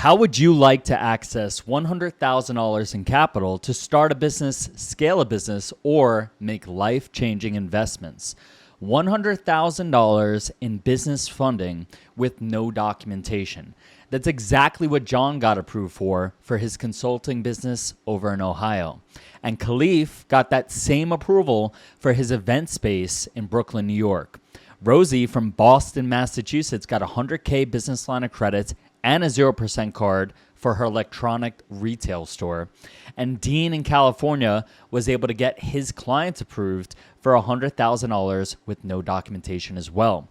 How would you like to access $100,000 in capital to start a business, scale a business, or make life-changing investments? $100,000 in business funding with no documentation. That's exactly what John got approved for his consulting business over in Ohio. And Khalif got that same approval for his event space in Brooklyn, New York. Rosie from Boston, Massachusetts got a $100K business line of credit and a 0% card for her electronic retail store. And Dean in California was able to get his clients approved for $100,000 with no documentation as well.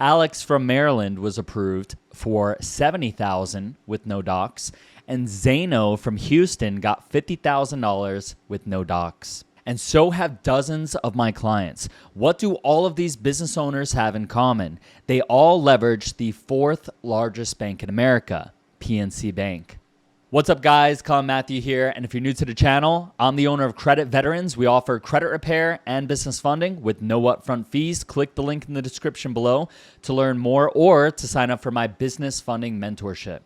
Alex from Maryland was approved for $70,000 with no docs. And Zeno from Houston got $50,000 with no docs. And so have dozens of my clients. What do all of these business owners have in common? They all leverage the fourth largest bank in America, PNC Bank. What's up, guys? Colin Matthew here. And if you're new to the channel, I'm the owner of Credit Veterans. We offer credit repair and business funding with no upfront fees. Click the link in the description below to learn more or to sign up for my business funding mentorship.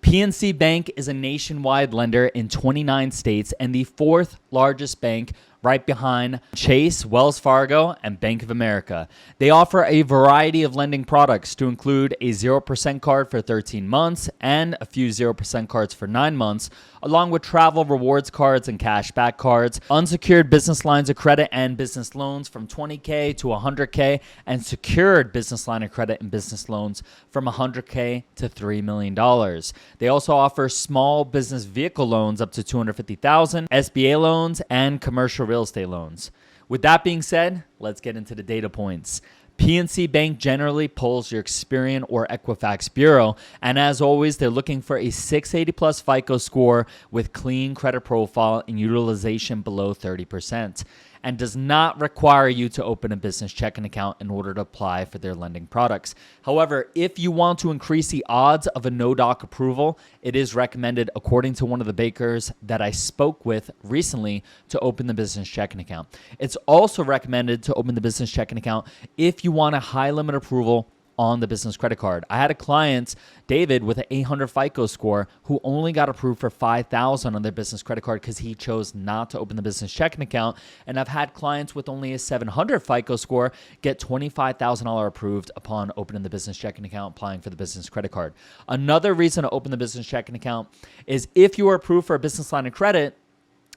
PNC Bank is a nationwide lender in 29 states and the fourth largest bank right behind Chase, Wells Fargo, and Bank of America. They offer a variety of lending products to include a 0% card for 13 months and a few 0% cards for 9 months, along with travel rewards cards and cashback cards, unsecured business lines of credit and business loans from $20K to $100K, and secured business line of credit and business loans from $100K to $3 million. They also offer small business vehicle loans up to $250,000, SBA loans, and commercial real estate loans. With that being said, let's get into the data points. PNC Bank generally pulls your Experian or Equifax bureau, and as always, they're looking for a 680 plus FICO score with clean credit profile and utilization below 30%, and does not require you to open a business checking account in order to apply for their lending products. However, if you want to increase the odds of a no-doc approval, it is recommended, according to one of the bankers that I spoke with recently, to open the business checking account. It's also recommended to open the business checking account if you want a high limit approval on the business credit card. I had a client, David, with an 800 FICO score who only got approved for $5,000 on their business credit card because he chose not to open the business checking account. And I've had clients with only a 700 FICO score get $25,000 approved upon opening the business checking account, applying for the business credit card. Another reason to open the business checking account is if you are approved for a business line of credit,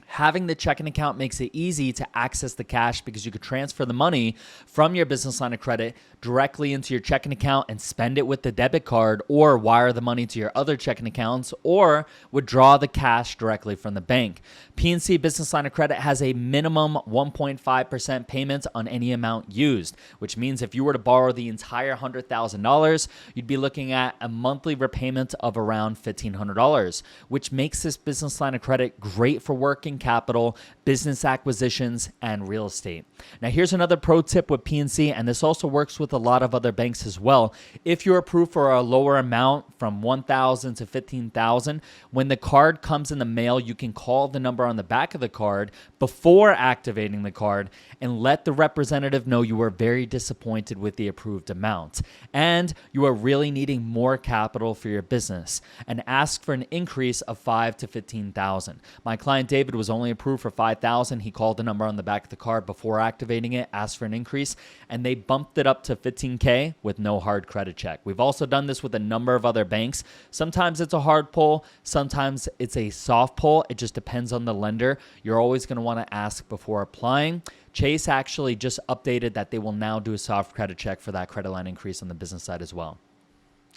having the checking account makes it easy to access the cash because you could transfer the money from your business line of credit directly into your checking account and spend it with the debit card, or wire the money to your other checking accounts, or withdraw the cash directly from the bank. PNC business line of credit has a minimum 1.5% payment on any amount used, which means if you were to borrow the entire $100,000, you'd be looking at a monthly repayment of around $1,500, which makes this business line of credit great for working capital, business acquisitions, and real estate. Now, here's another pro tip with PNC, and this also works with a lot of other banks as well. If you're approved for a lower amount from $1,000 to $15,000, when the card comes in the mail, you can call the number on the back of the card before activating the card and let the representative know you are very disappointed with the approved amount and you are really needing more capital for your business, and ask for an increase of $5,000 to $15,000. My client David was only approved for $5,000. He called the number on the back of the card before activating it, asked for an increase, and they bumped it up to $15K with no hard credit check. We've also done this with a number of other banks. Sometimes it's a hard pull, sometimes it's a soft pull. It just depends on the lender. You're always going to want to ask before applying. Chase actually just updated that they will now do a soft credit check for that credit line increase on the business side as well.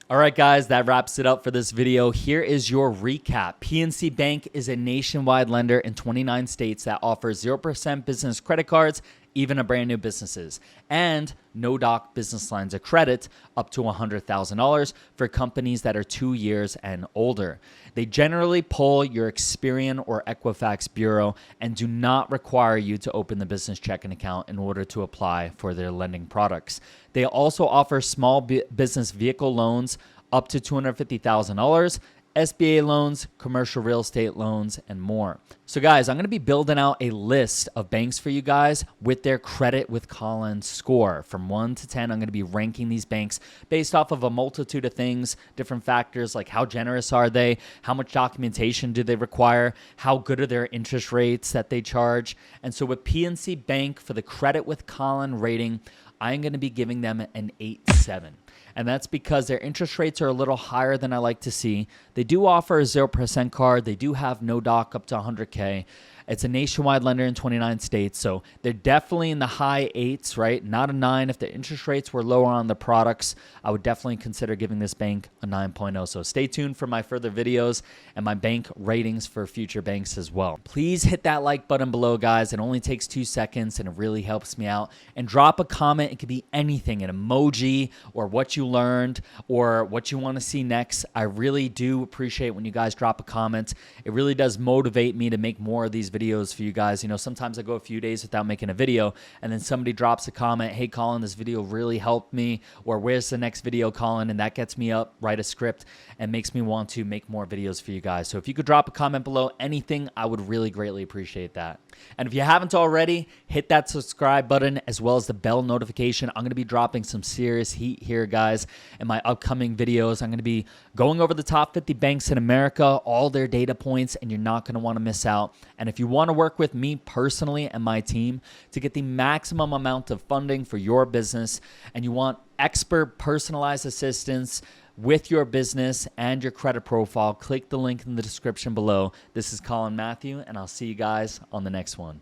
All right, guys, that wraps it up for this video. Here is your recap. PNC Bank is a nationwide lender in 29 states that offers 0% business credit cards, even to brand new businesses, and no doc business lines of credit up to $100,000 for companies that are 2 years and older. They generally pull your Experian or Equifax bureau and do not require you to open the business checking account in order to apply for their lending products. They also offer small business vehicle loans up to $250,000, SBA loans, commercial real estate loans, and more. So guys, I'm going to be building out a list of banks for you guys with their credit with Colin score. From 1 to 10, I'm going to be ranking these banks based off of a multitude of things, different factors like how generous are they, how much documentation do they require, how good are their interest rates that they charge. And so with PNC Bank for the credit with Colin rating, I'm going to be giving them an 8.7. And that's because their interest rates are a little higher than I like to see. They do offer a 0% card. They do have no doc up to 100K. It's a nationwide lender in 29 states, so they're definitely in the high 8s, right? Not a 9. If the interest rates were lower on the products, I would definitely consider giving this bank a 9.0. So stay tuned for my further videos and my bank ratings for future banks as well. Please hit that like button below, guys. It only takes 2 seconds, and it really helps me out. And drop a comment. It could be anything, an emoji or what you learned or what you want to see next. I really do appreciate when you guys drop a comment. It really does motivate me to make more of these videos for you guys. You know, sometimes I go a few days without making a video, and then somebody drops a comment, hey Colin, this video really helped me, or where's the next video, Colin? And that gets me up, write a script, and makes me want to make more videos for you guys. So if you could drop a comment below, anything, I would really greatly appreciate that. And if you haven't already, hit that subscribe button as well as the bell notification. I'm going to be dropping some serious heat here, guys, in my upcoming videos. I'm going to be going over the top 50 banks in America, all their data points, and you're not going to want to miss out. And if you want to work with me personally and my team to get the maximum amount of funding for your business, and you want expert personalized assistance with your business and your credit profile, click the link in the description below. This is Colin Matthew, and I'll see you guys on the next one.